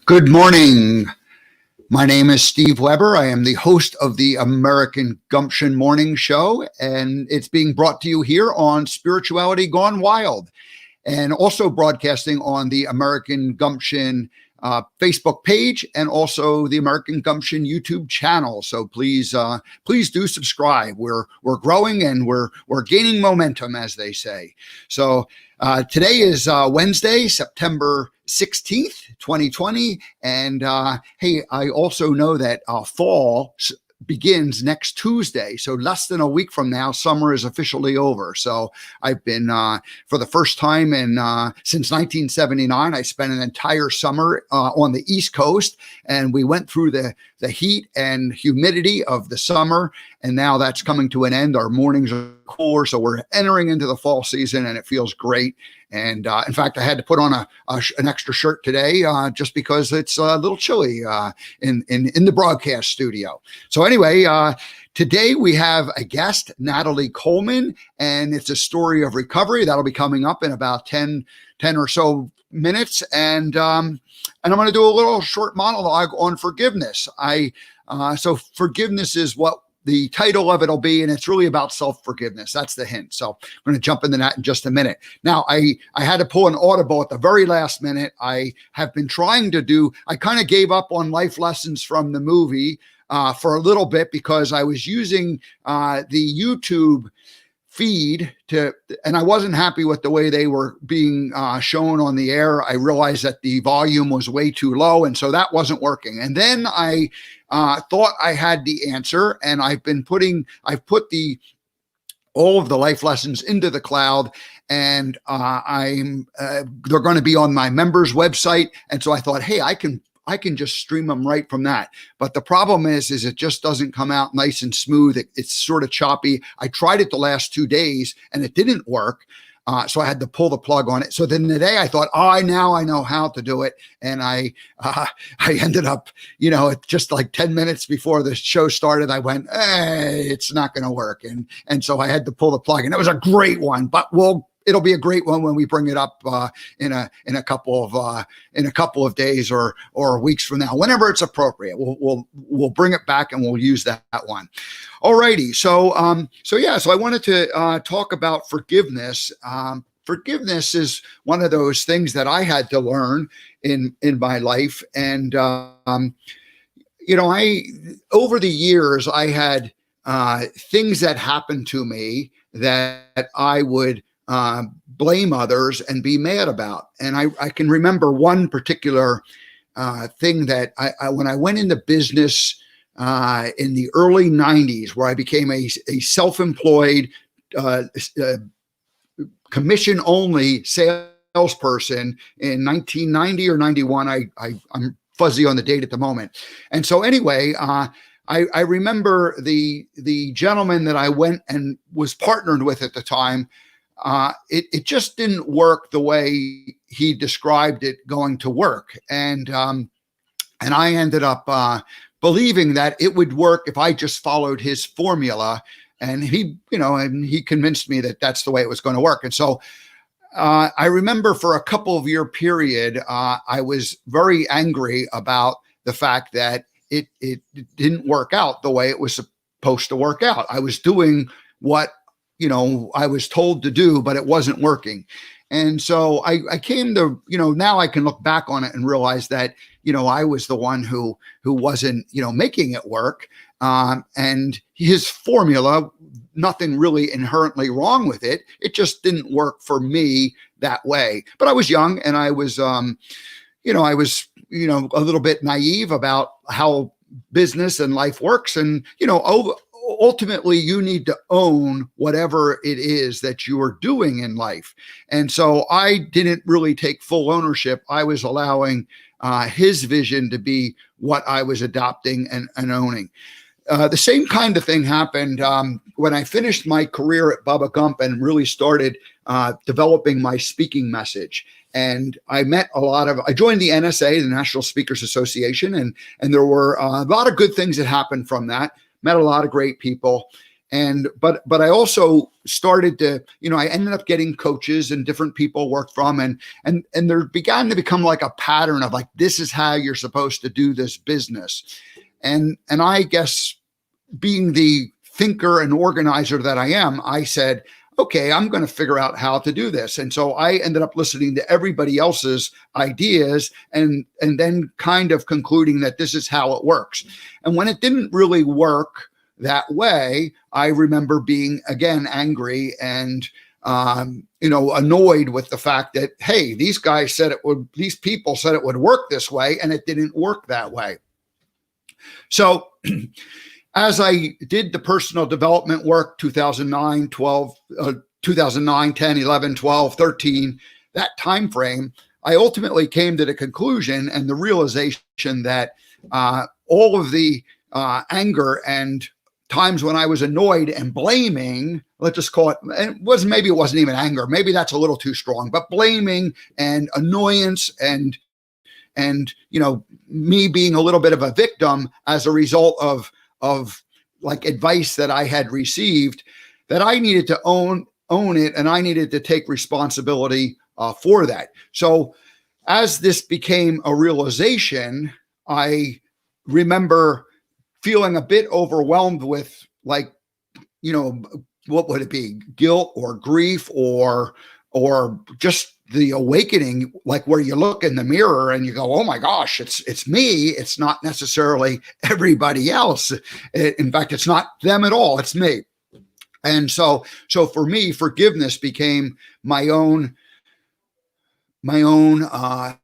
Good morning. My name is Steve Weber. I am the host of the American Gumption Morning Show, and it's being brought to you here on Spirituality Gone Wild, and also broadcasting on the American Gumption Facebook page and also the American Gumption YouTube channel. So please do subscribe. We're growing and we're gaining momentum, as they say. So today is Wednesday, September 16th, 2020. And hey, I also know that fall begins next Tuesday. So less than a week from now, summer is officially over. So I've been, for the first time since 1979, I spent an entire summer on the East Coast, and we went through the heat and humidity of the summer. And now that's coming to an end. Our mornings are cooler. So we're entering into the fall season, and it feels great. And in fact, I had to put on an extra shirt today just because it's a little chilly in the broadcast studio. So anyway, today we have a guest, Natalie Coleman, and it's a story of recovery that'll be coming up in about 10 or so minutes. And I'm going to do a little short monologue on forgiveness. So forgiveness is what the title of it'll be, and it's really about self-forgiveness. That's the hint. So I'm going to jump into that in just a minute. Now, I had to pull an audible at the very last minute. I have been trying to I kind of gave up on life lessons from the movie for a little bit because I was using the YouTube feed and I wasn't happy with the way they were being shown on the air. I realized that the volume was way too low, and so that wasn't working. And then I thought I had the answer, and I've put all of the life lessons into the cloud, and they're going to be on my members website. And so I thought, hey, I can just stream them right from that. But the problem is it just doesn't come out nice and smooth. It's sort of choppy. I tried it the last 2 days and it didn't work. So I had to pull the plug on it. So then today I thought, now I know how to do it. And I ended up, just like 10 minutes before the show started, I went, hey, it's not going to work. And so I had to pull the plug, and it was a great one, but it'll be a great one when we bring it up in a couple of days or weeks from now, whenever it's appropriate. We'll bring it back and we'll use that one. Alrighty. So I wanted to talk about forgiveness. Forgiveness is one of those things that I had to learn in my life, and over the years I had things that happened to me that I would blame others and be mad about. And I can remember one particular thing that when I went into business in the early 90s, where I became a self-employed commission-only salesperson in 1990 or 91. I'm fuzzy on the date at the moment. And so anyway, I remember the gentleman that I went and was partnered with at the time. It just didn't work the way he described it going to work. And I ended up believing that it would work if I just followed his formula. And he convinced me that that's the way it was going to work. And so I remember for a couple of year period, I was very angry about the fact that it didn't work out the way it was supposed to work out. I was doing what I was told to do, but it wasn't working. And so I came to, now I can look back on it and realize that, I was the one who wasn't, making it work. And his formula, nothing really inherently wrong with it. It just didn't work for me that way. But I was young, and I was, a little bit naive about how business and life works. And, ultimately, you need to own whatever it is that you are doing in life. And so I didn't really take full ownership. I was allowing his vision to be what I was adopting and owning. The same kind of thing happened when I finished my career at Bubba Gump and really started developing my speaking message. And I joined the NSA, the National Speakers Association, and there were a lot of good things that happened from that. Met a lot of great people. But I also started to, I ended up getting coaches and different people worked from, and there began to become like a pattern of like, this is how you're supposed to do this business. And I guess being the thinker and organizer that I am, I said, okay, I'm going to figure out how to do this. And so I ended up listening to everybody else's ideas and then kind of concluding that this is how it works. And when it didn't really work that way, I remember being, again, angry and annoyed with the fact that, hey, these people said it would work this way, and it didn't work that way. So as I did the personal development work, 2009, 10, 11, 12, 13, that time frame, I ultimately came to the conclusion and the realization that all of the anger and times when I was annoyed and blaming, let's just call it, and maybe it wasn't even anger, maybe that's a little too strong, but blaming and annoyance and me being a little bit of a victim as a result of like advice that I had received, that I needed to own it, and I needed to take responsibility for that. So as this became a realization, I remember feeling a bit overwhelmed with, like, what would it be? Guilt or grief or just the awakening, like where you look in the mirror and you go, oh my gosh, it's me. It's not necessarily everybody else. In fact, it's not them at all. It's me. And so for me, forgiveness became my own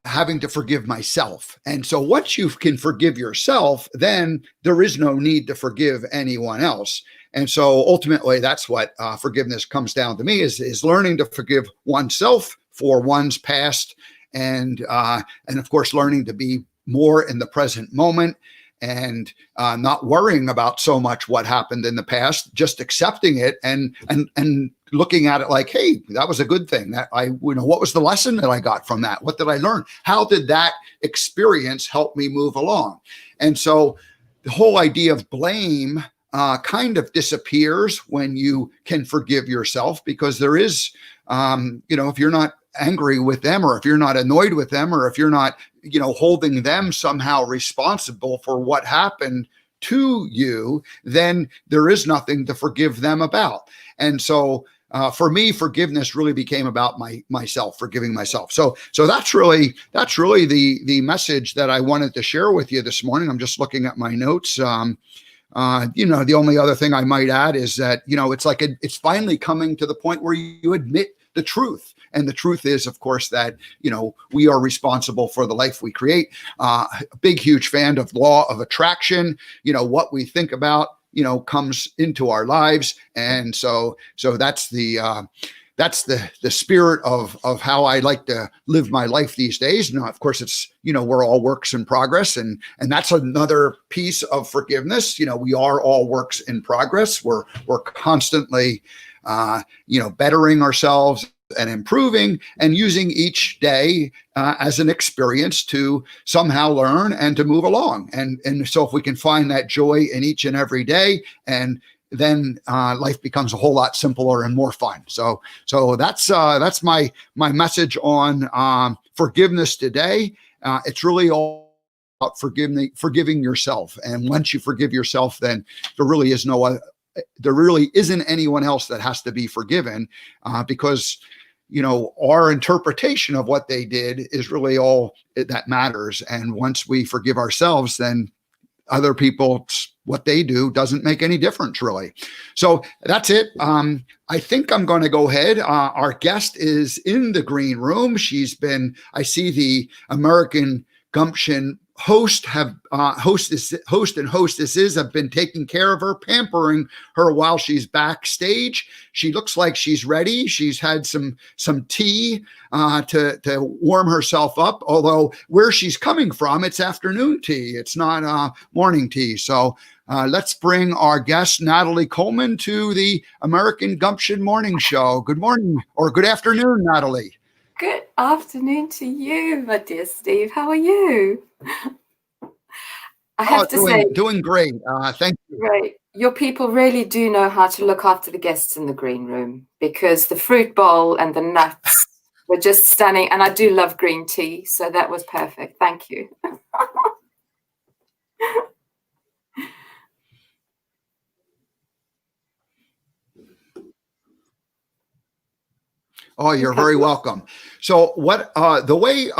having to forgive myself. And so once you can forgive yourself, then there is no need to forgive anyone else. And so ultimately, that's what forgiveness comes down to me, is learning to forgive oneself for one's past, and of course, learning to be more in the present moment, and not worrying about so much what happened in the past, just accepting it and looking at it like, hey, that was a good thing. That what was the lesson that I got from that? What did I learn? How did that experience help me move along? And so the whole idea of blame kind of disappears when you can forgive yourself, because there is, if you're not angry with them, or if you're not annoyed with them, or if you're not, holding them somehow responsible for what happened to you, then there is nothing to forgive them about. And so for me, forgiveness really became about myself, forgiving myself. So that's really the message that I wanted to share with you this morning. I'm just looking at my notes. The only other thing I might add is that, it's like it's finally coming to the point where you admit the truth. And the truth is, of course, that, we are responsible for the life we create. A big, huge fan of law of attraction. What we think about, comes into our lives. And so that's the spirit of how I like to live my life these days. Now, of course, it's, we're all works in progress. And that's another piece of forgiveness. We are all works in progress. We're constantly, bettering ourselves and improving, and using each day as an experience to somehow learn and to move along. And so if we can find that joy in each and every day, and then life becomes a whole lot simpler and more fun. So that's my message on forgiveness today. It's really all about forgiving yourself. And once you forgive yourself, then there really isn't anyone else that has to be forgiven, because our interpretation of what they did is really all that matters. And once we forgive ourselves, then other people, what they do doesn't make any difference, really. So that's it. I think I'm going to go ahead. Our guest is in the green room. I see the American Gumption host and hostesses have been taking care of her, pampering her while she's backstage. She looks like she's ready. She's had some tea to warm herself up, although where she's coming from, it's afternoon tea. It's not morning tea. So let's bring our guest, Natalie Coleman, to the American Gumption Morning Show. Good morning, or good afternoon, Natalie. Good afternoon to you, my dear Steve. How are you? I have to say, doing great. Thank you. Right, your people really do know how to look after the guests in the green room, because the fruit bowl and the nuts were just stunning. And I do love green tea, so that was perfect. Thank you. Oh, you're very welcome. So what the way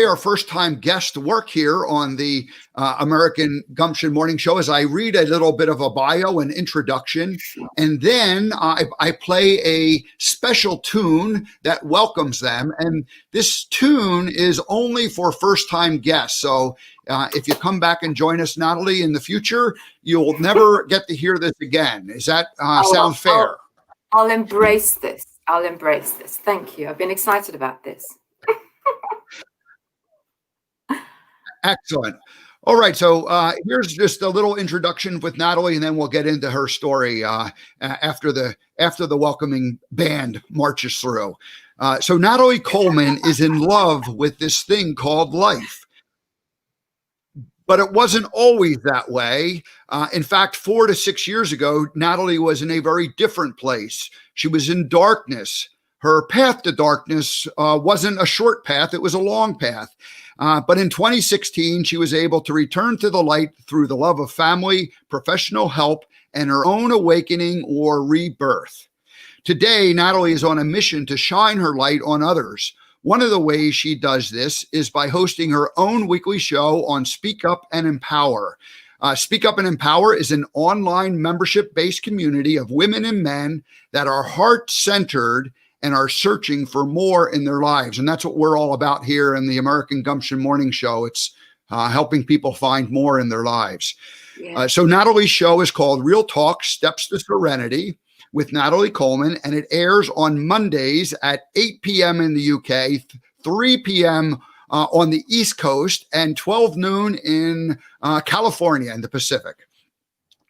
our first time guests work here on the American Gumption Morning Show is I read a little bit of a bio and introduction, and then I play a special tune that welcomes them. And this tune is only for first time guests. So if you come back and join us, Natalie, in the future, you'll never get to hear this again. Is that sound fair? I'll embrace this. I'll embrace this. Thank you. I've been excited about this. Excellent. All right. So here's just a little introduction with Natalie, and then we'll get into her story after the welcoming band marches through. So Natalie Coleman is in love with this thing called life. But it wasn't always that way. In fact, 4 to 6 years ago, Natalie was in a very different place. She was in darkness. Her path to darkness wasn't a short path. It was a long path. But in 2016, she was able to return to the light through the love of family, professional help, and her own awakening or rebirth. Today, Natalie is on a mission to shine her light on others. One of the ways she does this is by hosting her own weekly show on Speak Up and Empower. Speak Up and Empower is an online membership-based community of women and men that are heart-centered and are searching for more in their lives. And that's what we're all about here in the American Gumption Morning Show. It's helping people find more in their lives. Yeah. So Natalie's show is called Real Talk, Steps to Serenity with Natalie Coleman, and it airs on Mondays at 8 p.m. in the UK, 3 p.m. On the East Coast, and 12 noon in California in the Pacific.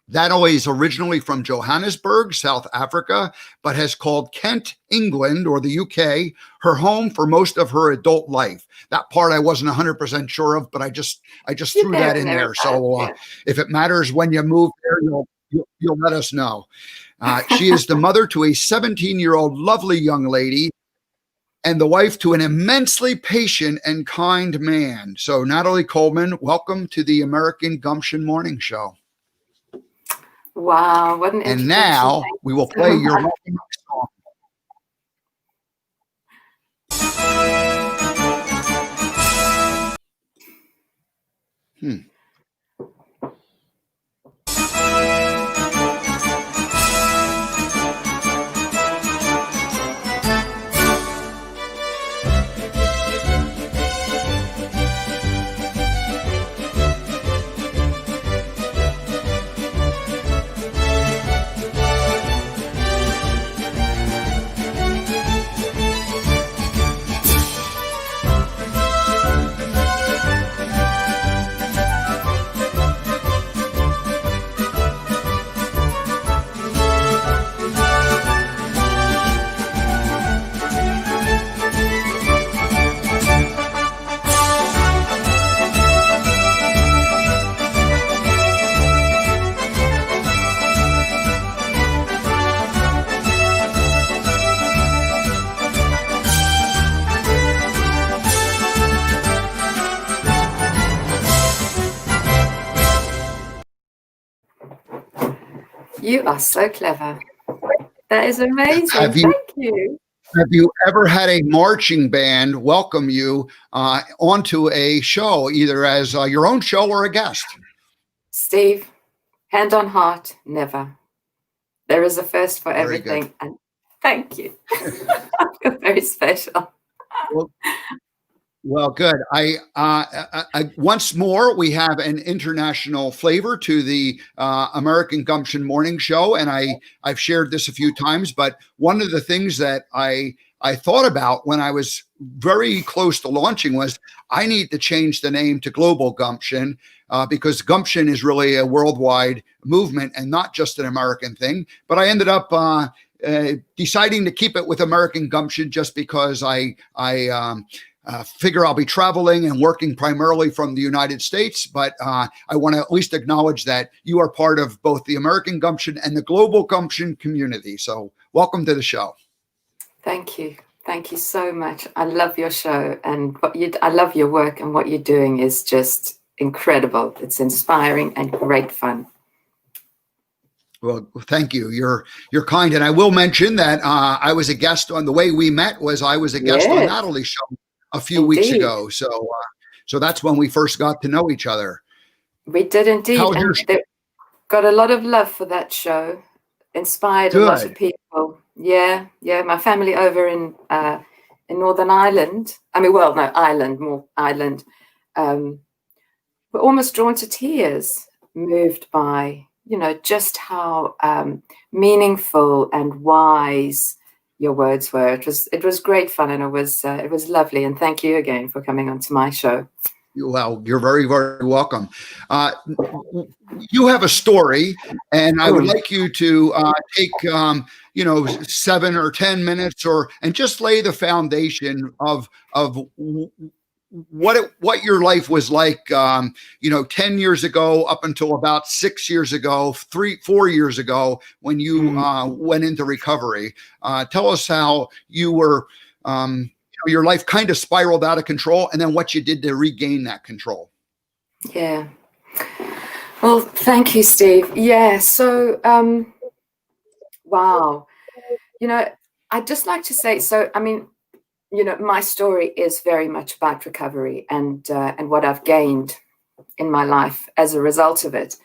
Natalie is originally from Johannesburg, South Africa, but has called Kent, England, or the UK, her home for most of her adult life. That part I wasn't 100% sure of, but I just threw that in there. So if it matters when you move there, you'll let us know. She is the mother to a 17-year-old lovely young lady and the wife to an immensely patient and kind man. So Natalie Coleman, welcome to the American Gumption Morning Show. Wow, what an introduction. And now we will play your welcome song. You are so clever. That is amazing. Thank you. Have you ever had a marching band welcome you onto a show, either as your own show or a guest? Steve, hand on heart, never. There is a first for everything. And thank you. You're very special. Well, good. I once more, we have an international flavor to the American Gumption Morning Show, and I've shared this a few times, but one of the things that I thought about when I was very close to launching was I need to change the name to Global Gumption because Gumption is really a worldwide movement and not just an American thing. But I ended up deciding to keep it with American Gumption just because I figure I'll be traveling and working primarily from the United States, but I want to at least acknowledge that you are part of both the American Gumption and the global Gumption community. So welcome to the show. Thank you. Thank you so much. I love your show, and I love your work, and what you're doing is just incredible. It's inspiring and great fun. Well, thank you. You're kind. And I will mention that I was a guest on, the way we met was I was a guest on Natalie's show a few weeks ago. So that's when we first got to know each other. We did indeed. And got a lot of love for that show. Inspired a lot of people. Yeah. My family over in Northern Ireland. Ireland. Were almost drawn to tears, moved by, just how meaningful and wise your words were. It was great fun, and it was lovely. And thank you again for coming onto my show. Well, you're very, very welcome. You have a story, and I would like you to take 7 or 10 minutes, and just lay the foundation of what your life was like, 10 years ago up until about 6 years ago, 4 years ago, when you went into recovery. Tell us how you were, your life kind of spiraled out of control, and then what you did to regain that control. Yeah. Well, thank you, Steve. Yeah. So, wow. I'd just like to say, my story is very much about recovery and what I've gained in my life as a result of it.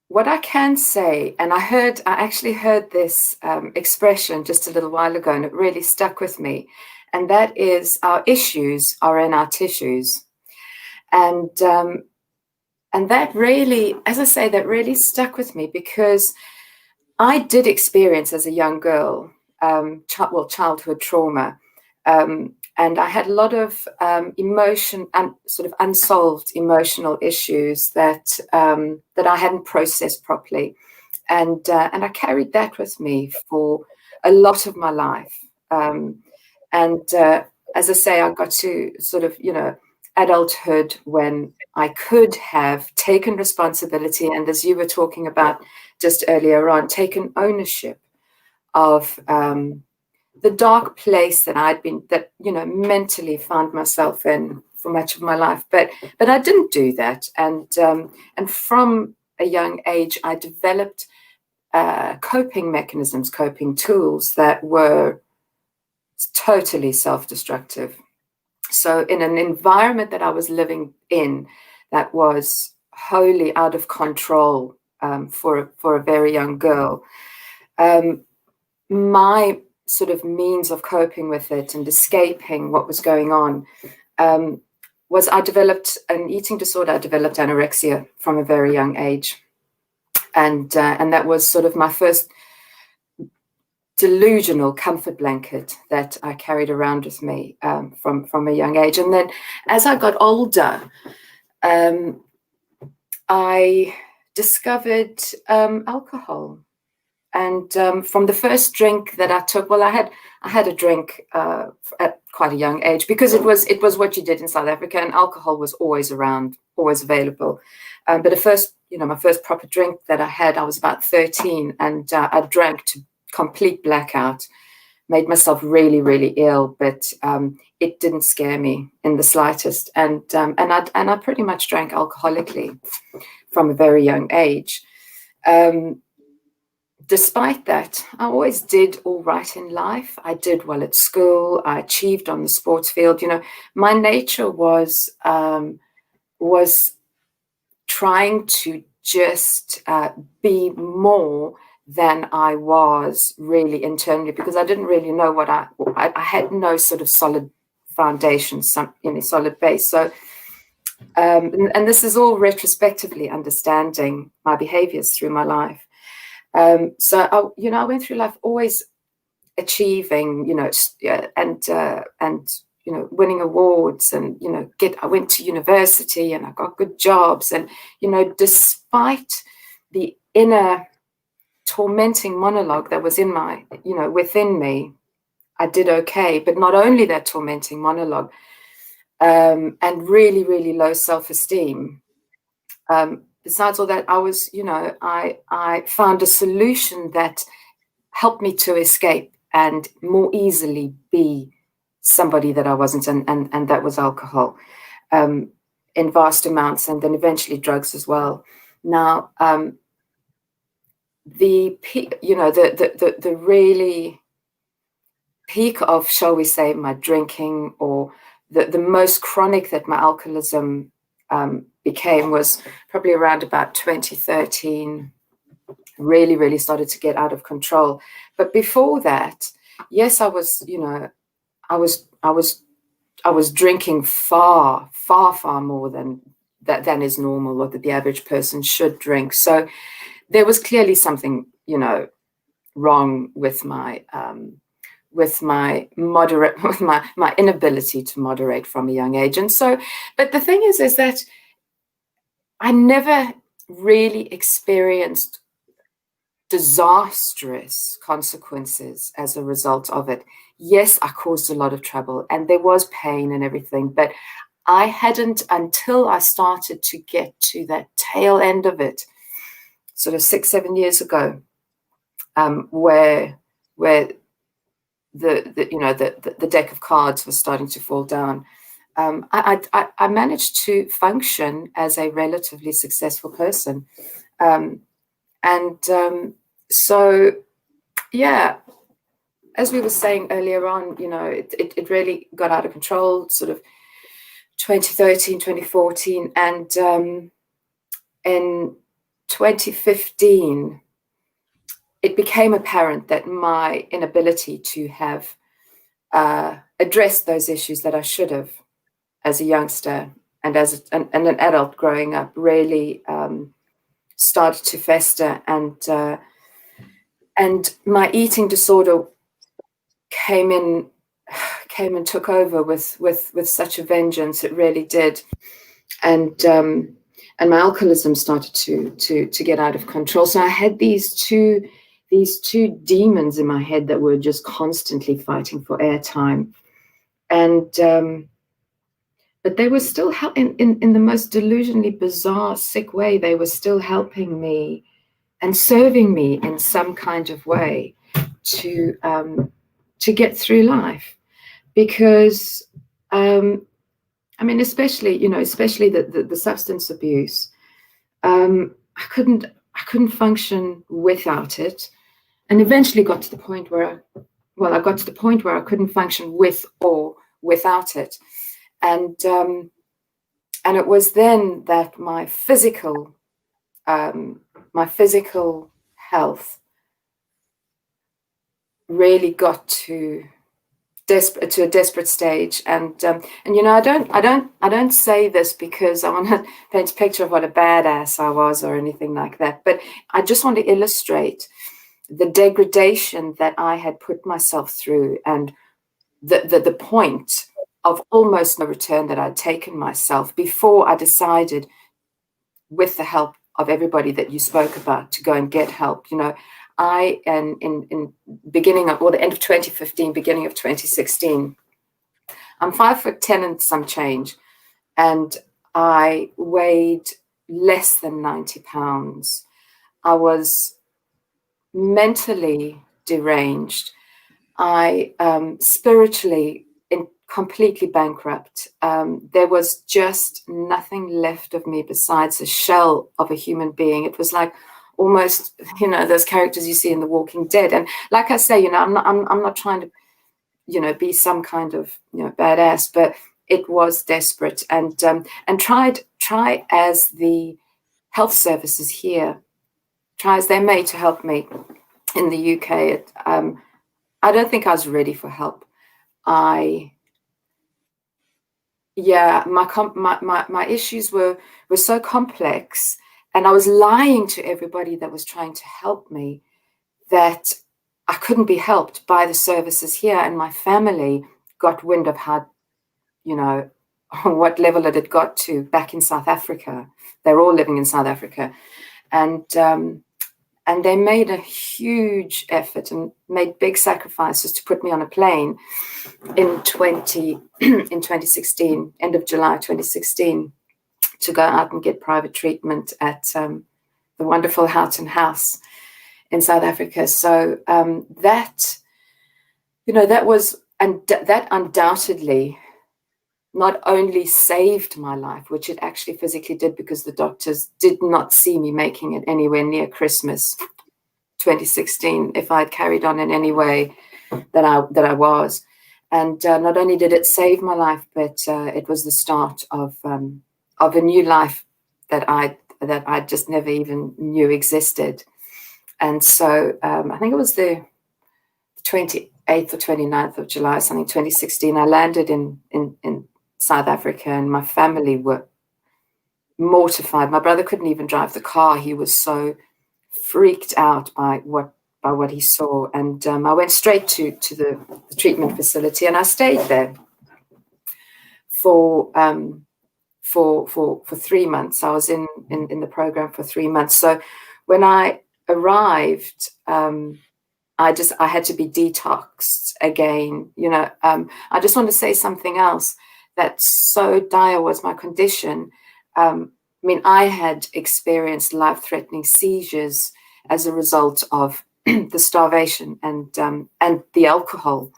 What I can say, and I actually heard this expression just a little while ago, and it really stuck with me, and that is, our issues are in our tissues. And that really, as I say, that really stuck with me, because I did experience as a young girl, childhood trauma, and I had a lot of emotion and sort of unsolved emotional issues that I hadn't processed properly, and I carried that with me for a lot of my life. As I say, I got to sort of adulthood when I could have taken responsibility, and as you were talking about just earlier on, taken ownership of the dark place that mentally found myself in for much of my life. But I didn't do that, and from a young age, I developed coping mechanisms, coping tools that were totally self-destructive. So in an environment that I was living in that was wholly out of control for a very young girl, my sort of means of coping with it and escaping what was going on was I developed an eating disorder. I developed anorexia from a very young age. And that was sort of my first delusional comfort blanket that I carried around with me from a young age. And then as I got older, I discovered alcohol. And from the first drink that I took, well, I had a drink at quite a young age, because it was what you did in South Africa, and alcohol was always around, always available. But my first proper drink that I had, I was about 13, and I drank to complete blackout, made myself really, really ill, but it didn't scare me in the slightest. And I pretty much drank alcoholically from a very young age. Despite that, I always did all right in life. I did well at school. I achieved on the sports field. My nature was trying to just be more than I was really internally, because I didn't really know what I had no sort of solid foundation, solid base. So, and this is all retrospectively understanding my behaviors through my life. So I went through life always achieving, and winning awards, and I went to university, and I got good jobs, and despite the inner tormenting monologue that was in my, within me, I did okay. But not only that tormenting monologue, and really, really low self-esteem. Besides all that, I was, I found a solution that helped me to escape and more easily be somebody that I wasn't, and that was alcohol, in vast amounts, and then eventually drugs as well. Now, the really peak of, shall we say, my drinking, or the most chronic that my alcoholism became, was probably around about 2013. Really, really started to get out of control. But before that, yes, I was, I was drinking far, far, far more than is normal, or that the average person should drink. So there was clearly something, wrong with my my inability to moderate from a young age. And so, but the thing is that I never really experienced disastrous consequences as a result of it. Yes, I caused a lot of trouble and there was pain and everything, but I hadn't, until I started to get to that tail end of it, sort of 6-7 years ago, where the deck of cards was starting to fall down. I managed to function as a relatively successful person. So, yeah, as we were saying earlier on, it really got out of control, sort of 2013, 2014. And in 2015, it became apparent that my inability to have addressed those issues that I should have as a youngster and as an adult growing up really started to fester, and my eating disorder came and took over with such a vengeance. It really did, and my alcoholism started to get out of control. So I had these two demons in my head that were just constantly fighting for airtime, and but they were still in the most delusionally bizarre, sick way. They were still helping me and serving me in some kind of way to get through life. Because especially the substance abuse, I couldn't function without it, and eventually got to the point where I couldn't function with or without it. And it was then that my physical health really got to a desperate stage. And I don't say this because I want to paint a picture of what a badass I was or anything like that, but I just want to illustrate the degradation that I had put myself through, and the point of almost no return that I'd taken myself before I decided, with the help of everybody that you spoke about, to go and get help. I, in beginning of, or the end of 2015, beginning of 2016, I'm 5'10" and some change, and I weighed less than 90 pounds. I was mentally deranged. I spiritually completely bankrupt. There was just nothing left of me besides a shell of a human being. It was like almost, those characters you see in The Walking Dead. And like I say, I'm not trying to, be some kind of, badass, but it was desperate. And try as the health services here, try as they may to help me in the UK. I don't think I was ready for help. My issues were so complex, and I was lying to everybody that was trying to help me that I couldn't be helped by the services here. And my family got wind of how, what level it had got to back in South Africa. They're all living in South Africa. And and they made a huge effort and made big sacrifices to put me on a plane in 2016, end of July 2016, to go out and get private treatment at the wonderful Houghton House in South Africa. So that undoubtedly not only saved my life, which it actually physically did, because the doctors did not see me making it anywhere near Christmas 2016 if I had carried on in any way that I was. And not only did it save my life, but it was the start of a new life that I just never even knew existed. And so I think it was the 28th or 29th of July, something 2016, I landed in South Africa, and my family were mortified. My brother couldn't even drive the car. He was so freaked out by what he saw. And I went straight to the treatment facility, and I stayed there for 3 months. I was in the program for 3 months. So when I arrived, I had to be detoxed again. I just want to say something else. That so dire was my condition. I had experienced life-threatening seizures as a result of the starvation and the alcohol.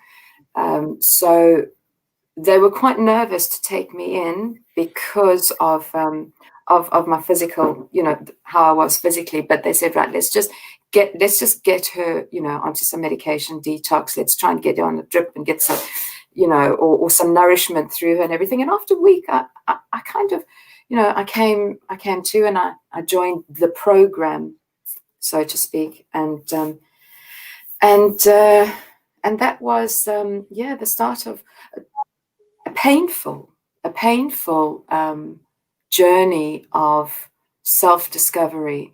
So they were quite nervous to take me in because of my physical, how I was physically. But they said, right, let's just get her, onto some medication detox. Let's try and get her on a drip and get some, or some nourishment through her and everything. And after a week, I kind of, I came to, and I joined the program, so to speak. And that was, the start of a painful journey of self-discovery,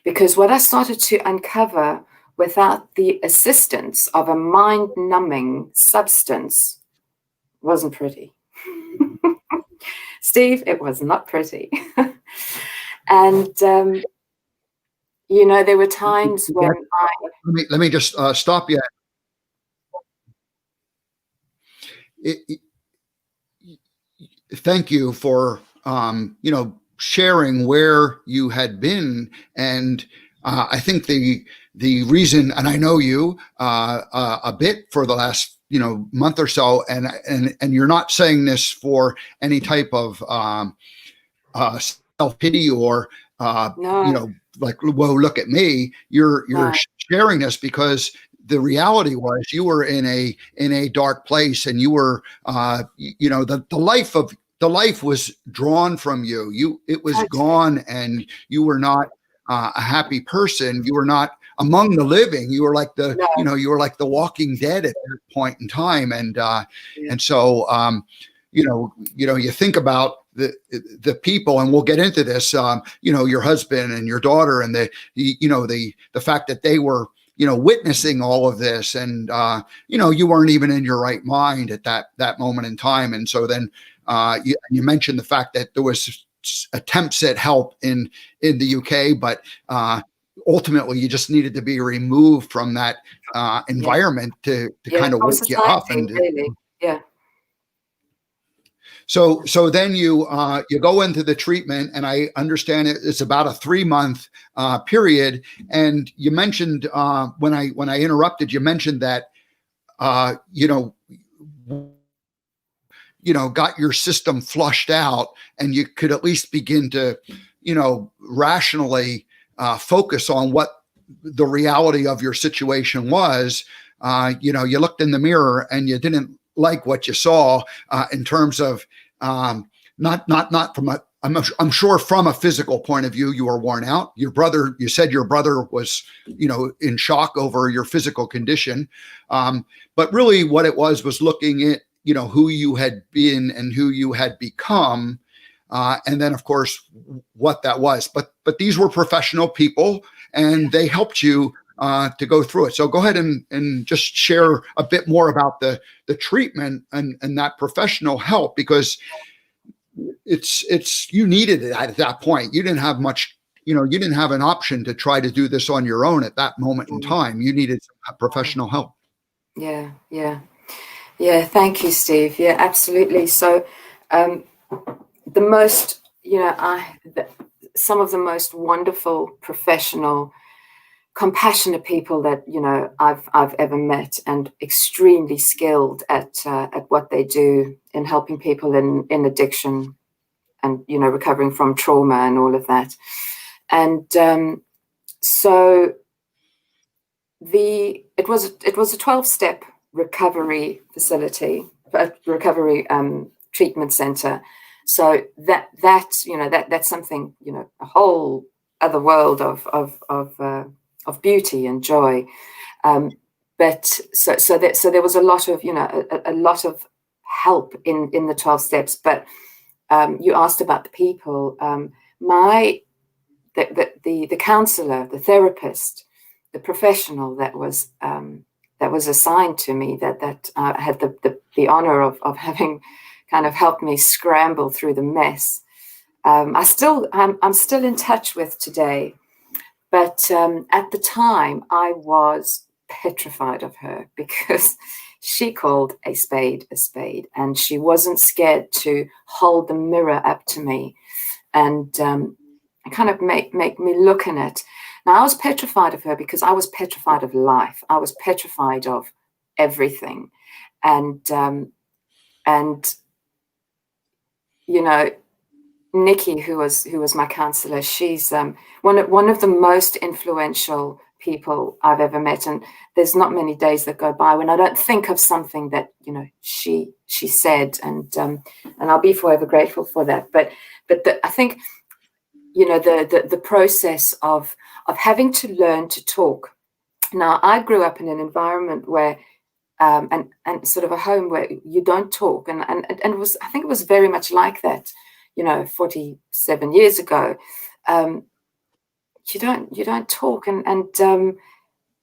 because what I started to uncover without the assistance of a mind-numbing substance wasn't pretty. Steve, it was not pretty. And, there were times when Let me just stop you. Thank you for, sharing where you had been. And I think the reason, and I know you a bit for the last, month or so, and you're not saying this for any type of self-pity or, no. Like, whoa, look at me. You're sharing this because the reality was you were in a dark place, and you were, the life was drawn from you. It was gone, and you were not a happy person. You were not among the living. You were like you were like the Walking Dead at that point in time. And so, you think about the people, and we'll get into this, your husband and your daughter, and the fact that they were, witnessing all of this, and, you weren't even in your right mind at that moment in time. And so then, you mentioned the fact that there was attempts at help in the UK, but, ultimately you just needed to be removed from that, environment to kind of wake you up. And really. Yeah. So then you go into the treatment, and I understand it's about a 3-month period. And you mentioned when I interrupted, you mentioned that got your system flushed out, and you could at least begin to rationally focus on what the reality of your situation was. You looked in the mirror, and you didn't like what you saw in terms of not from a, I'm sure from a physical point of view, you were worn out. You said your brother was, in shock over your physical condition. But really what it was looking at, who you had been and who you had become. And then of course what that was, but these were professional people, and they helped you to go through it. So go ahead and just share a bit more about the treatment and that professional help, because it's you needed it at that point. You didn't have much you didn't have an option to try to do this on your own at that moment in time. You needed some professional help. Yeah. Thank you, Steve. Yeah, absolutely. So, the most, some of the most wonderful, professional, compassionate people that I've ever met, and extremely skilled at what they do in helping people in addiction, and recovering from trauma and all of that. And so it was a 12-step recovery facility, recovery treatment center. So that's something, a whole other world of beauty and joy. But so there was a lot of a lot of help in the 12 steps. But you asked about the people. The counselor, the therapist, the professional that was assigned to me, that had the honor of having kind of helped me scramble through the mess. I'm still in touch with today, but at the time I was petrified of her, because she called a spade, and she wasn't scared to hold the mirror up to me and kind of make me look in it. Now, I was petrified of her because I was petrified of life. I was petrified of everything. And Nikki, who was my counselor, she's one of the most influential people I've ever met. And there's not many days that go by when I don't think of something that she said, and I'll be forever grateful for that. But I think the process of having to learn to talk. Now, I grew up in an environment where and sort of a home where you don't talk, and it was, I think it was very much like that 47 years ago. You don't talk, and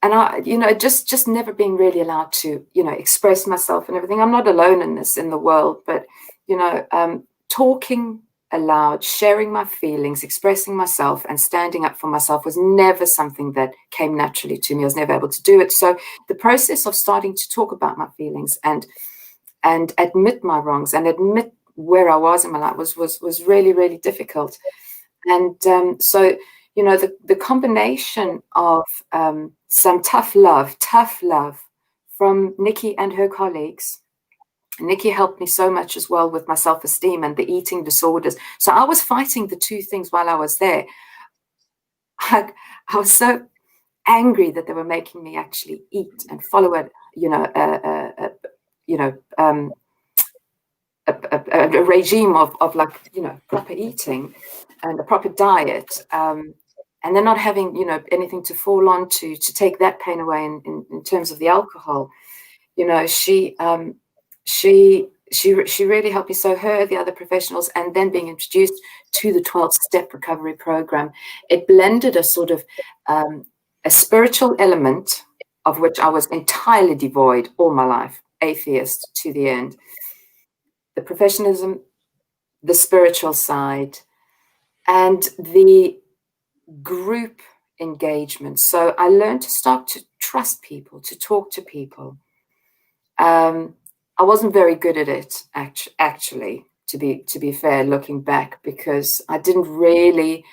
I just never being really allowed to express myself and everything. I'm not alone in this, in the world, but talking aloud, sharing my feelings, expressing myself, and standing up for myself was never something that came naturally to me. I was never able to do it. So the process of starting to talk about my feelings and admit my wrongs and admit where I was in my life was really, really difficult. And so the combination of some tough love from Nikki and her colleagues. Nikki helped me so much as well with my self-esteem and the eating disorders. So I was fighting the two things while I was there. I was so angry that they were making me actually eat and follow a regime of proper eating and a proper diet, and then not having anything to fall on to take that pain away in terms of the alcohol. She really helped me. So her, the other professionals, and then being introduced to the 12-step recovery program, it blended a sort of a spiritual element of which I was entirely devoid all my life, atheist to the end. The professionalism, the spiritual side, and the group engagement. So I learned to start to trust people, to talk to people. I wasn't very good at it, actually, to be fair, looking back, because I didn't really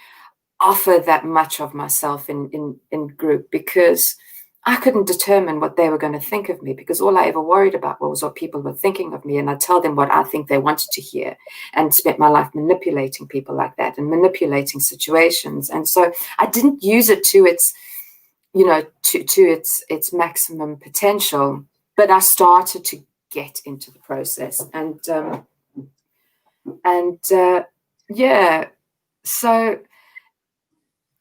offer that much of myself in group, because I couldn't determine what they were going to think of me, because all I ever worried about was what people were thinking of me, and I'd tell them what I think they wanted to hear, and spent my life manipulating people like that and manipulating situations. And so I didn't use it to its, to its maximum potential, but I started to get into the process, and so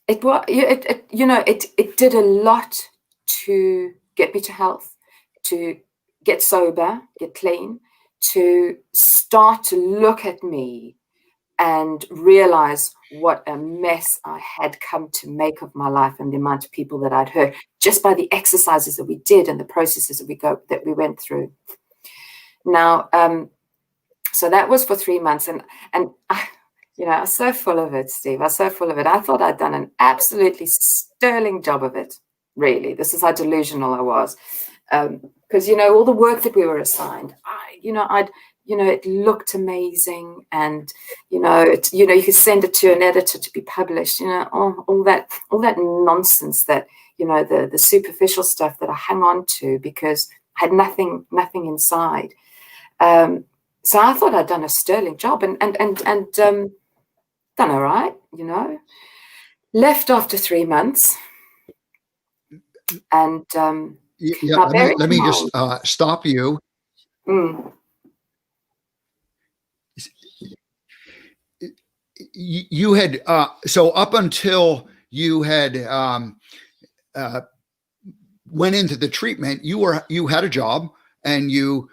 it did a lot to get me to health, to get sober, get clean, to start to look at me and realize what a mess I had come to make of my life, and the amount of people that I'd hurt just by the exercises that we did and the processes that we went through. Now, so that was for 3 months, and You know, I was so full of it, Steve. I was so full of it. I thought I'd done an absolutely sterling job of it, really. This is how delusional I was. Because, you know, all the work that we were assigned, it looked amazing. And, you could send it to an editor to be published, all that nonsense that, the superficial stuff that I hang on to because I had nothing inside. So I thought I'd done a sterling job and done all right, left after 3 months. And let me just stop you. You had so up until you had went into the treatment, you had a job and you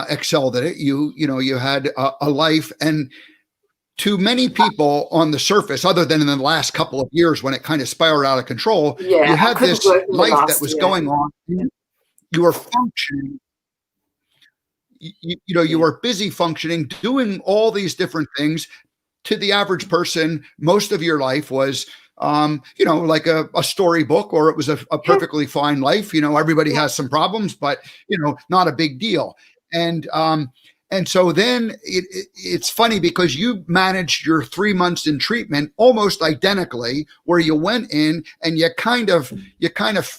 excelled at it. You had a life, and to many people on the surface, other than in the last couple of years when it kind of spiraled out of control, you had this life that was going on. You were functioning. You were busy functioning, doing all these different things. To the average person, most of your life was, like a storybook, or it was a perfectly fine life. Everybody has some problems, but, not a big deal. And so then it's funny because you managed your 3 months in treatment almost identically, where you went in and you kind of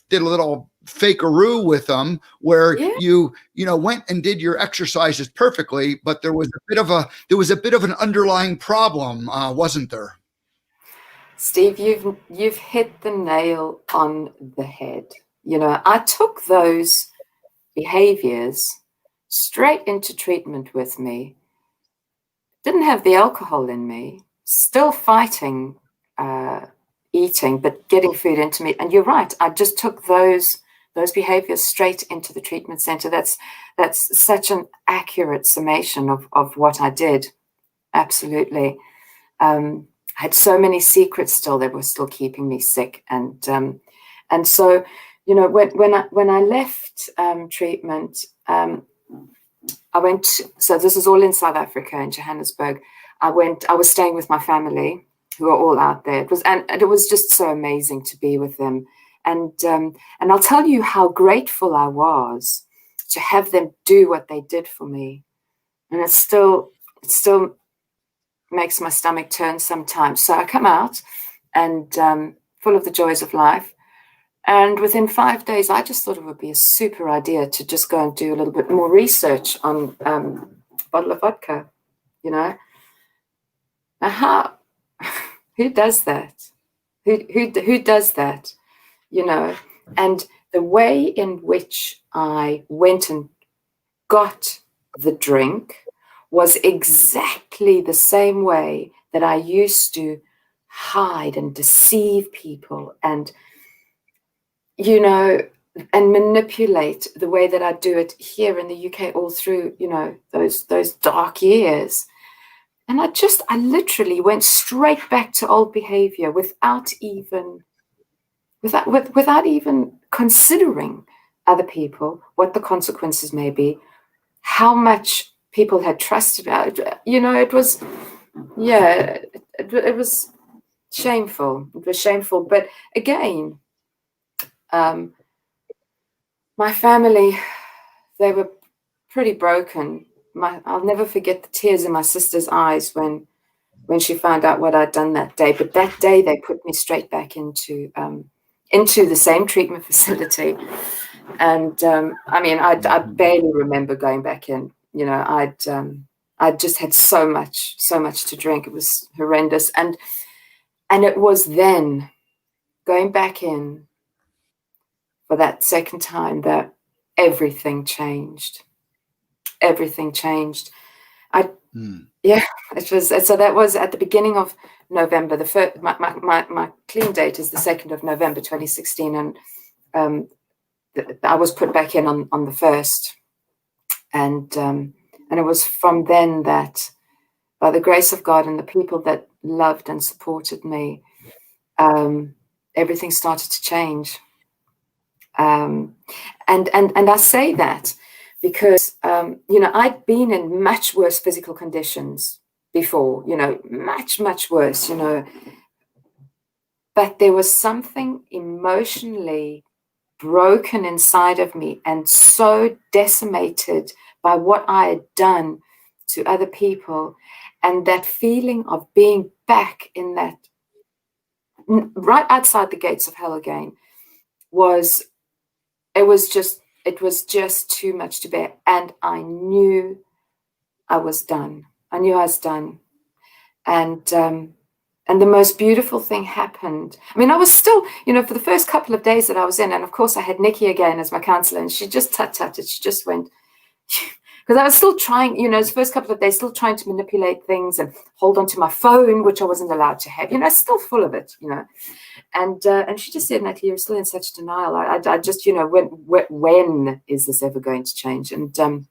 did a little fakeroo with them, where you went and did your exercises perfectly, but there was a bit of an underlying problem, wasn't there? Steve, you've hit the nail on the head. I took those behaviors straight into treatment with me. Didn't have the alcohol in me, still fighting eating, but getting food into me. And you're right, I just took those behaviors straight into the treatment center. That's such an accurate summation of what I did. Absolutely. I had so many secrets still that were still keeping me sick. And so, when I left treatment, I went, so this is all in South Africa, in Johannesburg. I was staying with my family, who are all out there. It was just so amazing to be with them. And I'll tell you how grateful I was to have them do what they did for me. And it still makes my stomach turn sometimes. So I come out and full of the joys of life. And within 5 days, I just thought it would be a super idea to just go and do a little bit more research on a bottle of vodka, Now, who does that? Who does that? And the way in which I went and got the drink was exactly the same way that I used to hide and deceive people and and manipulate the way that I do it here in the UK all through, those dark years. And I literally went straight back to old behavior without even considering other people, what the consequences may be, how much people had trusted. It was, it was shameful. It was shameful. But again, my family, they were pretty broken. I'll never forget the tears in my sister's eyes when she found out what I'd done that day. But that day, they put me straight back into the same treatment facility. And I barely remember going back in. I'd just had so much to drink. It was horrendous. And it was then going back in for that second time that everything changed. Everything changed. It was. So that was at the beginning of November. The first, my clean date is the 2nd of November 2016, and I was put back in on the 1st, and it was from then that, by the grace of God and the people that loved and supported me, everything started to change. And I say that because I'd been in much worse physical conditions before, much, much worse, but there was something emotionally broken inside of me and so decimated by what I had done to other people, and that feeling of being back in that, right outside the gates of hell again, it was just too much to bear. And I knew I was done. I knew I was done. And the most beautiful thing happened. I mean, I was still, for the first couple of days that I was in, and of course I had Nikki again as my counselor, and she just tut-tutted. She just went, because I was still trying, the first couple of days, still trying to manipulate things and hold on to my phone, which I wasn't allowed to have, still full of it, And she just said, Natalie, you're still in such denial. I just, when is this ever going to change? And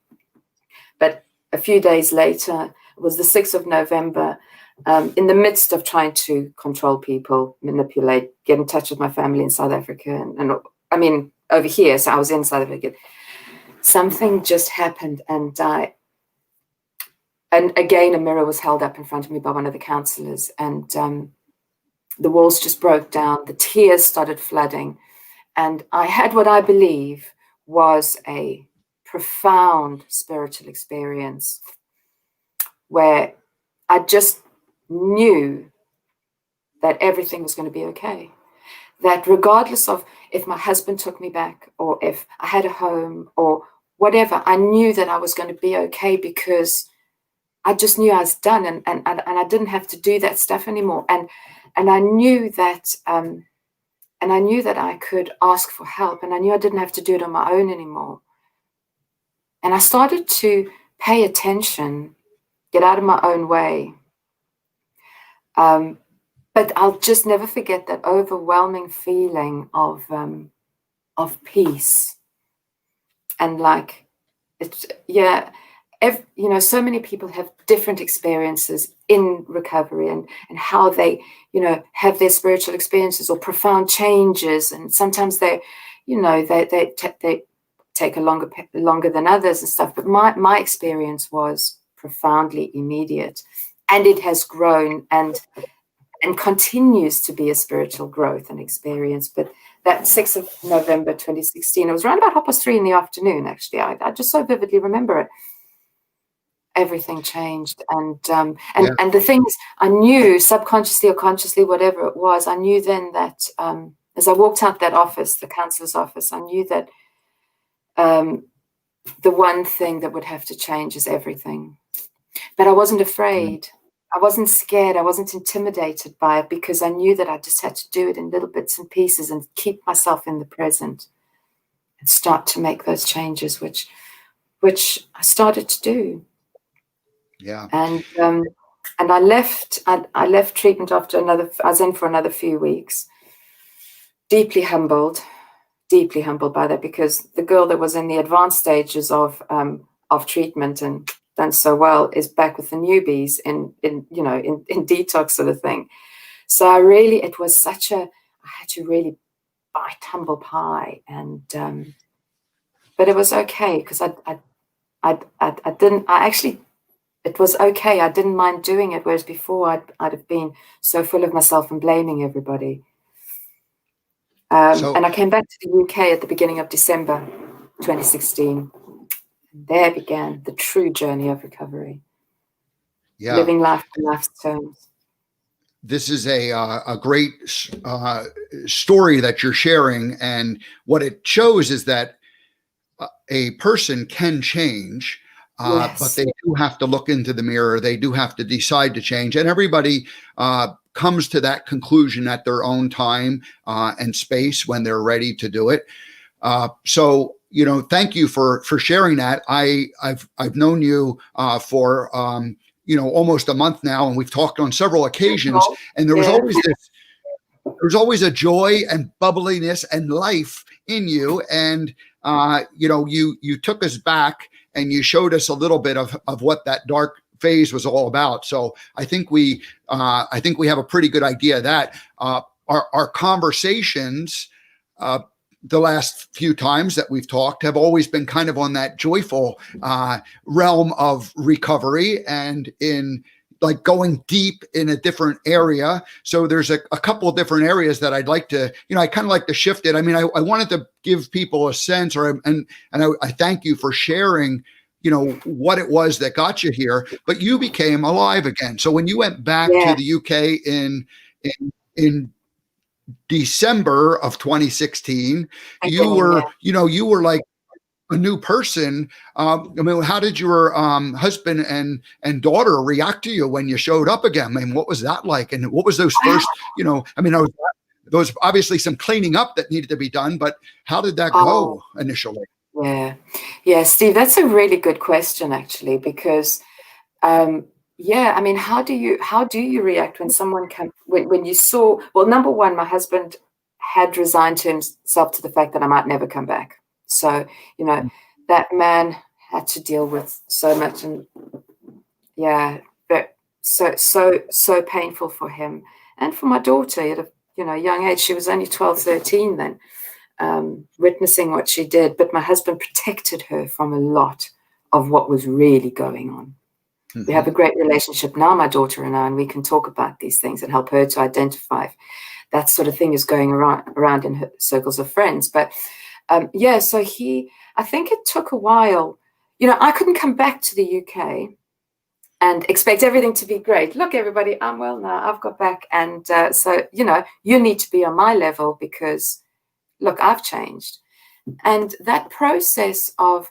but a few days later, it was the 6th of November, in the midst of trying to control people, manipulate, get in touch with my family in South Africa, and I mean, over here, so I was in South Africa. Something just happened, and again, a mirror was held up in front of me by one of the counselors, and the walls just broke down. The tears started flooding, and I had what I believe was a profound spiritual experience where I just knew that everything was going to be okay. That regardless of if my husband took me back or if I had a home or whatever, I knew that I was going to be okay, because I just knew I was done, and I didn't have to do that stuff anymore. And I knew that I could ask for help, and I knew I didn't have to do it on my own anymore. And I started to pay attention, get out of my own way. But I'll just never forget that overwhelming feeling of peace. And so many people have different experiences in recovery, and how they, have their spiritual experiences or profound changes. And sometimes they take a longer than others and stuff. But my experience was profoundly immediate, and it has grown and continues to be a spiritual growth and experience. But that 6th of November 2016, it was around about 3:30 in the afternoon, actually. I just so vividly remember it. Everything changed. And the things I knew, subconsciously or consciously, whatever it was, I knew then that as I walked out that office, the counselor's office, I knew that the one thing that would have to change is everything. But I wasn't afraid. I wasn't scared. I wasn't intimidated by it, because I knew that I just had to do it in little bits and pieces and keep myself in the present and start to make those changes, which I started to do. Yeah. And I left treatment after I was in for another few weeks, deeply humbled by that, because the girl that was in the advanced stages of treatment and done so well is back with the newbies in detox sort of thing. So I had to really bite humble pie, and but it was okay, because it was okay. I didn't mind doing it, whereas before I'd have been so full of myself and blaming everybody. And I came back to the UK at the beginning of December 2016. And there began the true journey of recovery. Yeah. Living life on life's terms. This is a great story that you're sharing. And what it shows is that a person can change, yes, but they do have to look into the mirror. They do have to decide to change. And everybody comes to that conclusion at their own time and space when they're ready to do it. So, thank you for sharing that. I've known you for almost a month now, and we've talked on several occasions. And there was always a joy and bubbliness and life in you. And you took us back and you showed us a little bit of what that dark phase was all about. So I think we have a pretty good idea of that. Our conversations, the last few times that we've talked, have always been kind of on that joyful realm of recovery, and in like going deep in a different area. So there's a couple of different areas that I'd like to, I kind of like to shift it. I mean, I wanted to give people a sense, and I thank you for sharing, what it was that got you here, but you became alive again. So when you went back to the UK in December of 2016, you were like a new person. I mean, how did your husband and daughter react to you when you showed up again? I mean, what was that like? And what was those first, I mean, there was obviously some cleaning up that needed to be done, but how did that go initially? Yeah, Steve, that's a really good question, actually, because I mean, how do you react when someone when you saw, well, number one, my husband had resigned to himself to the fact that I might never come back. So, that man had to deal with so much, and but so painful for him and for my daughter at a young age. She was only 12, 13 then. Witnessing what she did, but my husband protected her from a lot of what was really going on. Mm-hmm. We have a great relationship now, my daughter and I, and we can talk about these things and help her to identify if that sort of thing is going around in her circles of friends. But so I think it took a while. I couldn't come back to the UK and expect everything to be great. Look, everybody, I'm well now. I've got back. And so, you need to be on my level because look, I've changed. And that process of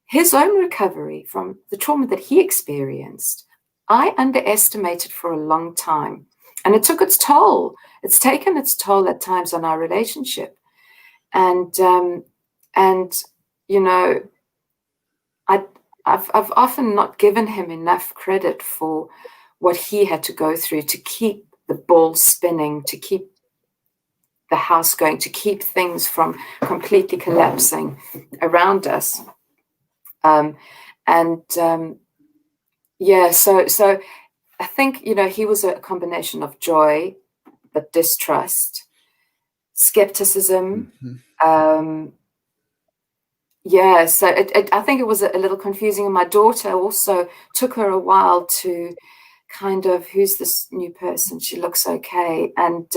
his own recovery from the trauma that he experienced, I underestimated for a long time. And it took its toll. It's taken its toll at times on our relationship. And I've often not given him enough credit for what he had to go through to keep the ball spinning, to keep the house going, to keep things from completely collapsing around us. So I think, he was a combination of joy, but distrust, skepticism. Mm-hmm. So I think it was a little confusing. And my daughter also took her a while to kind of, who's this new person? She looks okay. And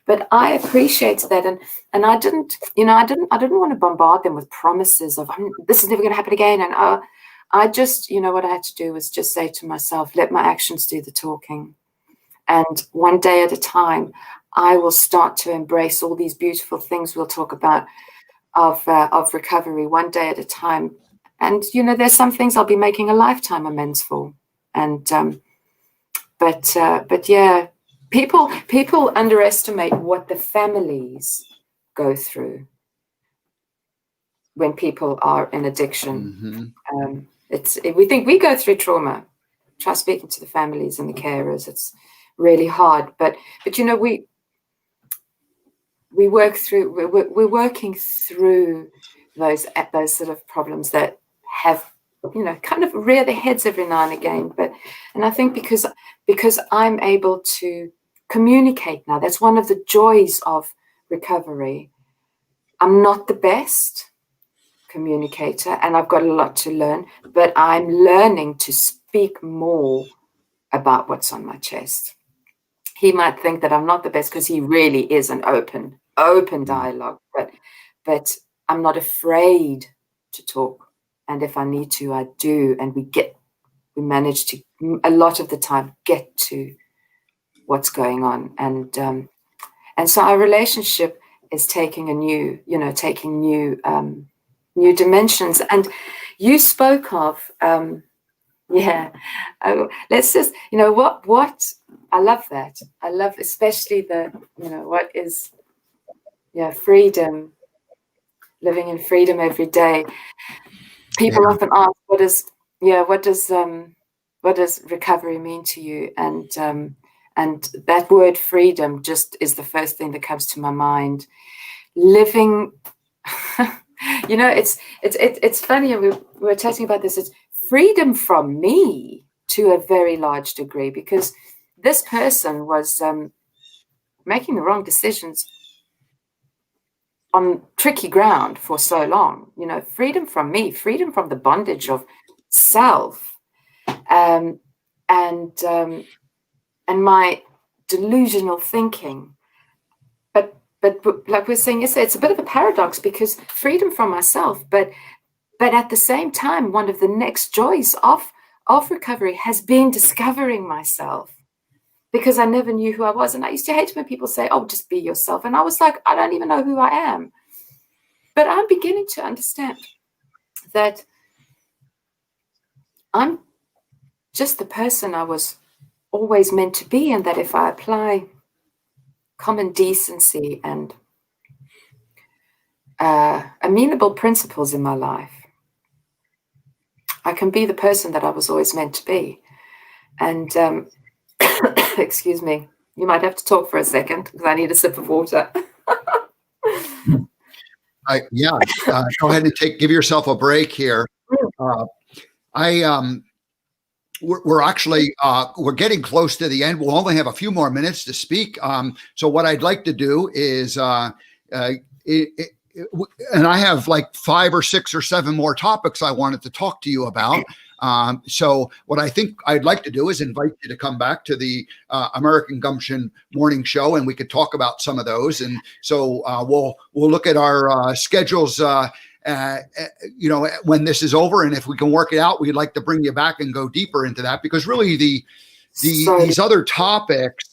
but I appreciated that, and I didn't want to bombard them with promises of this is never going to happen again. And I just, what I had to do was just say to myself, let my actions do the talking. And one day at a time, I will start to embrace all these beautiful things we'll talk about of recovery, one day at a time. And there's some things I'll be making a lifetime amends for. And But yeah, people underestimate what the families go through when people are in addiction. Mm-hmm. We think we go through trauma. Try speaking to the families and the carers. It's really hard, but we work through. We're working through those sort of problems that have kind of rear their heads every now and again. And I think because I'm able to communicate now, that's one of the joys of recovery. I'm not the best communicator, and I've got a lot to learn, but I'm learning to speak more about what's on my chest. He might think that I'm not the best because he really is an open dialogue, but I'm not afraid to talk. And if I need to, I do. And we manage to, a lot of the time, get to what's going on. And so our relationship is taking new dimensions. And you spoke of, let's just, what, I love that. I love especially what is, freedom, living in freedom every day. People often ask, what does recovery mean to you? And that word freedom just is the first thing that comes to my mind. Living, it's funny, and we were chatting about this. It's freedom from me to a very large degree, because this person was making the wrong decisions on tricky ground for so long. Freedom from me, freedom from the bondage of self. And and my delusional thinking. But like we're saying yesterday, it's a bit of a paradox, because freedom from myself, but at the same time, one of the next joys of recovery has been discovering myself, because I never knew who I was. And I used to hate when people say, oh, just be yourself. And I was like, I don't even know who I am. But I'm beginning to understand that I'm just the person I was always meant to be, and that if I apply common decency and amenable principles in my life, I can be the person that I was always meant to be. And excuse me, you might have to talk for a second, because I need a sip of water. Go ahead and give yourself a break here. We're actually we're getting close to the end. We'll only have a few more minutes to speak. So what I'd like to do is, and I have like 5 or 6 or 7 more topics I wanted to talk to you about. So what I think I'd like to do is invite you to come back to the American Gumption morning show, and we could talk about some of those. And so we'll look at our schedules, when this is over, and if we can work it out, we'd like to bring you back and go deeper into that, because really these other topics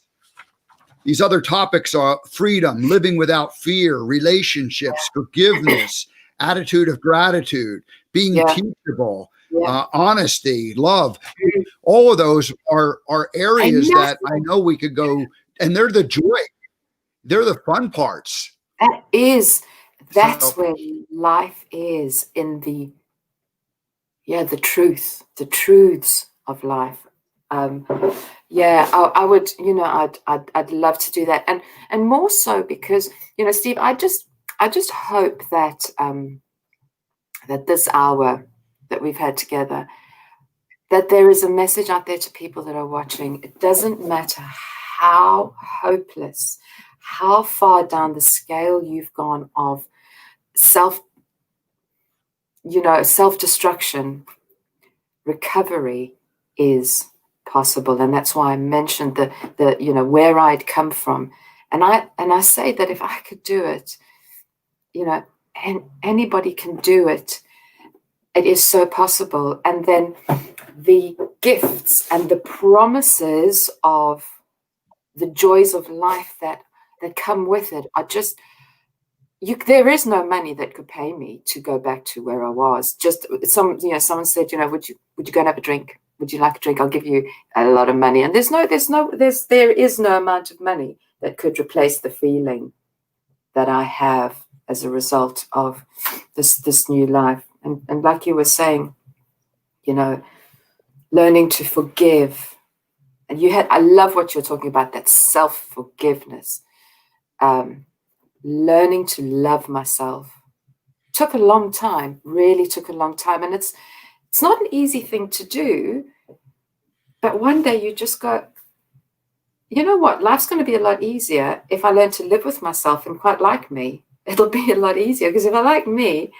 are freedom, living without fear, relationships, forgiveness, attitude of gratitude, being teachable. Honesty, love, all of those are areas that I know we could go, and they're the joy, they're the fun parts. That's where life is, in the truths of life. I would, I'd love to do that, and more so because, Steve, I just hope that that this hour that we've had together, that there is a message out there to people that are watching. It doesn't matter how hopeless, how far down the scale you've gone of self-destruction, recovery is possible. And that's why I mentioned the where I'd come from. And I say that if I could do it, and anybody can do it. It is so possible. And then the gifts and the promises of the joys of life that come with it are just, there is no money that could pay me to go back to where I was. Just someone said, would you go and have a drink? Would you like a drink? I'll give you a lot of money. And there is no amount of money that could replace the feeling that I have as a result of this new life. And like you were saying, learning to forgive. And I love what you're talking about, that self-forgiveness. Learning to love myself took a long time, really took a long time. And it's not an easy thing to do. But one day you just go, you know what? Life's going to be a lot easier if I learn to live with myself and quite like me. It'll be a lot easier, because if I like me,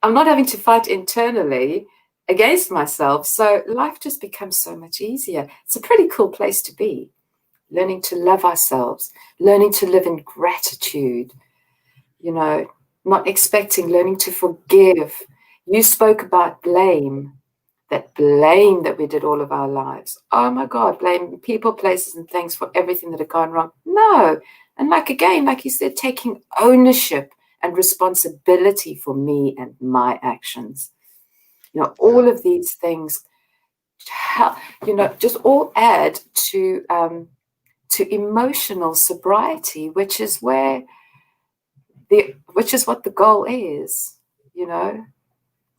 I'm not having to fight internally against myself. So life just becomes so much easier. It's a pretty cool place to be. Learning to love ourselves, learning to live in gratitude, not expecting, learning to forgive. You spoke about blame that we did all of our lives. Oh my God, blame people, places, and things for everything that had gone wrong. No. And like you said, taking ownership and responsibility for me and my actions. All of these things, just all add to emotional sobriety, which is what the goal is,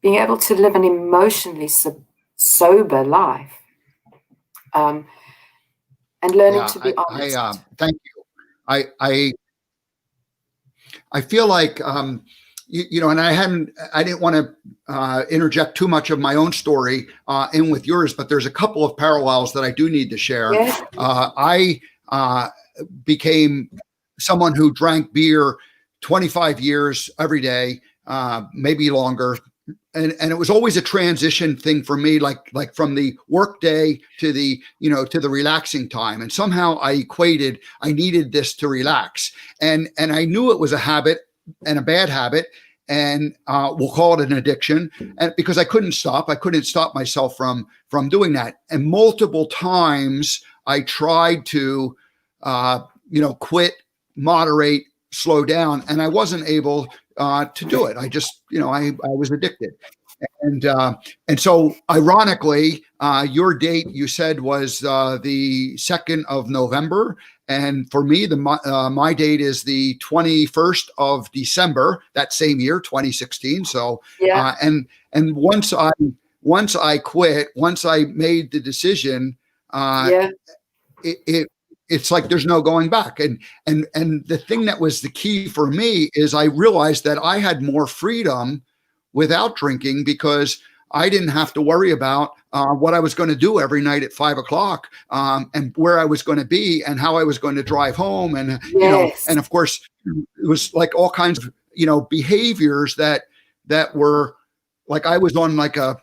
being able to live an emotionally sober life, and learning to be honest. Thank you. I feel like, and I didn't want to interject too much of my own story in with yours, but there's a couple of parallels that I do need to share. Yes. I became someone who drank beer 25 years every day, maybe longer. and it was always a transition thing for me, like from the work day to the, to the relaxing time. And somehow I equated, I needed this to relax. And I knew it was a habit and a bad habit. And we'll call it an addiction. And because I couldn't stop myself from doing that. And multiple times I tried to, quit, moderate, slow down, and I wasn't able to do it. I just, I was addicted. And so ironically, your date you said was the 2nd of November. And for me, my date is the 21st of December, that same year, 2016. So, yeah. And once I quit, once I made the decision, it's like there's no going back. And the thing that was the key for me is I realized that I had more freedom without drinking, because I didn't have to worry about what I was going to do every night at 5 o'clock, and where I was going to be and how I was going to drive home. And, and of course it was like all kinds of, behaviors that were like, I was on like I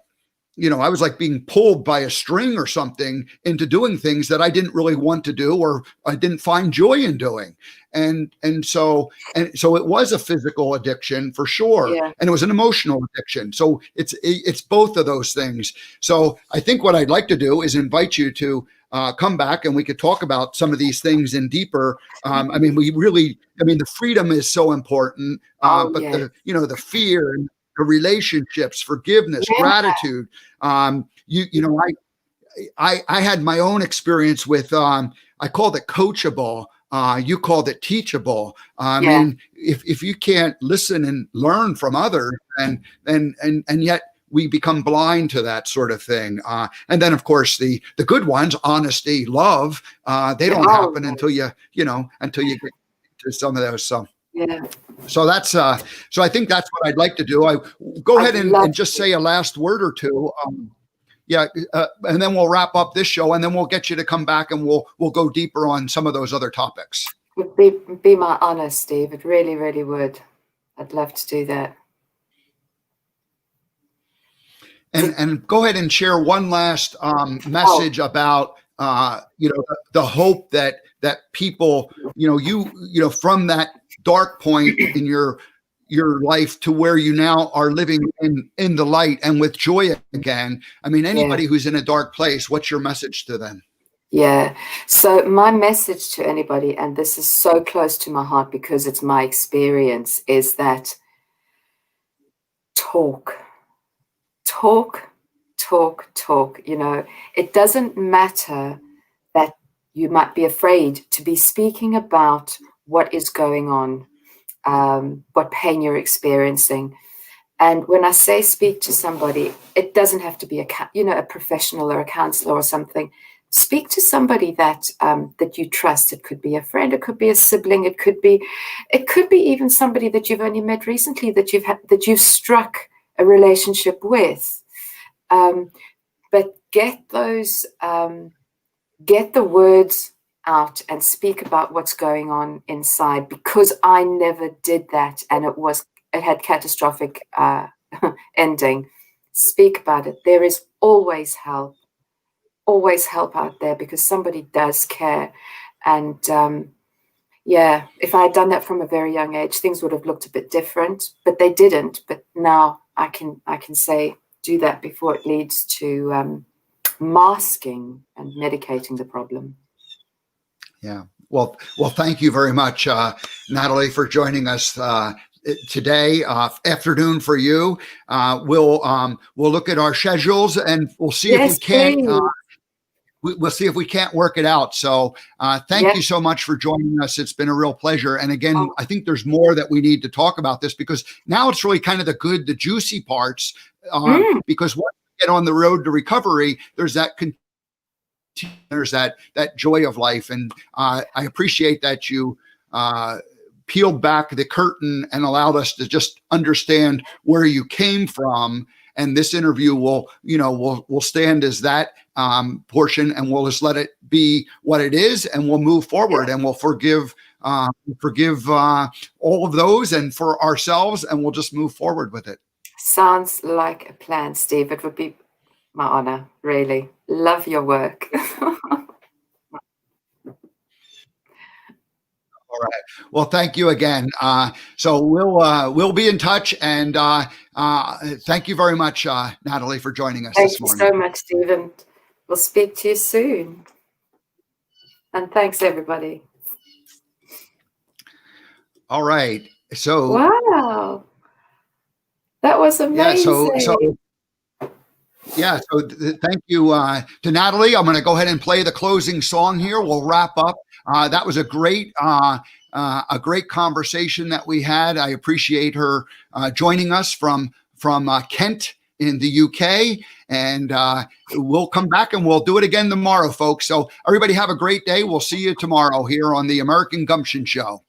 was like being pulled by a string or something into doing things that I didn't really want to do, or I didn't find joy in doing. And so it was a physical addiction for sure. Yeah. And it was an emotional addiction. So it's both of those things. So I think what I'd like to do is invite you to come back, and we could talk about some of these things in deeper. The freedom is so important, but the fear and the relationships, forgiveness, gratitude. I had my own experience with, I called it coachable. You called it teachable. If you can't listen and learn from others, and yet we become blind to that sort of thing. And then of course the good ones, honesty, love, they don't happen until you get to some of those. So. Yeah. So that's so I think that's what I'd like to do. I go ahead and just say a last word or two. And then we'll wrap up this show, and then we'll get you to come back, and we'll go deeper on some of those other topics. It would be my honor, Steve. It really, really would. I'd love to do that. And go ahead and share one last message about the hope that people, from that dark point in your life to where you now are living in the light and with joy again. Anybody who's in a dark place, what's your message to them? Yeah. So my message to anybody, and this is so close to my heart because it's my experience, is that talk. It doesn't matter that you might be afraid to be speaking about what is going on, what pain you're experiencing. And when I say speak to somebody, it doesn't have to be a professional or a counselor or something. Speak to somebody that you trust. It could be a friend, it could be a sibling, it could be even somebody that you've only met recently that you've struck a relationship with. But get the words out and speak about what's going on inside, because I never did that, and it had catastrophic ending. Speak about it. There is always help out there, because somebody does care. And if I had done that from a very young age, things would have looked a bit different, but they didn't. But now I can say, do that before it leads to masking and medicating the problem. Yeah. Well, thank you very much, Natalie, for joining us today. Afternoon for you. We'll look at our schedules, and we'll see if we can't. We'll see if we can't work it out. So thank you so much for joining us. It's been a real pleasure. And again, I think there's more that we need to talk about this, because now it's really kind of the juicy parts. Because once we get on the road to recovery, there's that joy of life. And I appreciate that you peeled back the curtain and allowed us to just understand where you came from. And this interview will stand as that portion, and we'll just let it be what it is, and we'll move forward, and we'll forgive all of those, and for ourselves, and we'll just move forward with it. Sounds like a plan, Steve. It would be my honor, really. Love your work. All right. Well, thank you again. So we'll be in touch, and thank you very much, Natalie, for joining us this morning. Thank you so much, Steve, and we'll speak to you soon. And thanks, everybody. All right. So wow, that was amazing. Thank you to Natalie. I'm going to go ahead and play the closing song here. We'll wrap up. That was a great conversation that we had. I appreciate her joining us from Kent in the UK, and we'll come back and we'll do it again tomorrow, folks. So everybody have a great day. We'll see you tomorrow here on the American Gumption Show.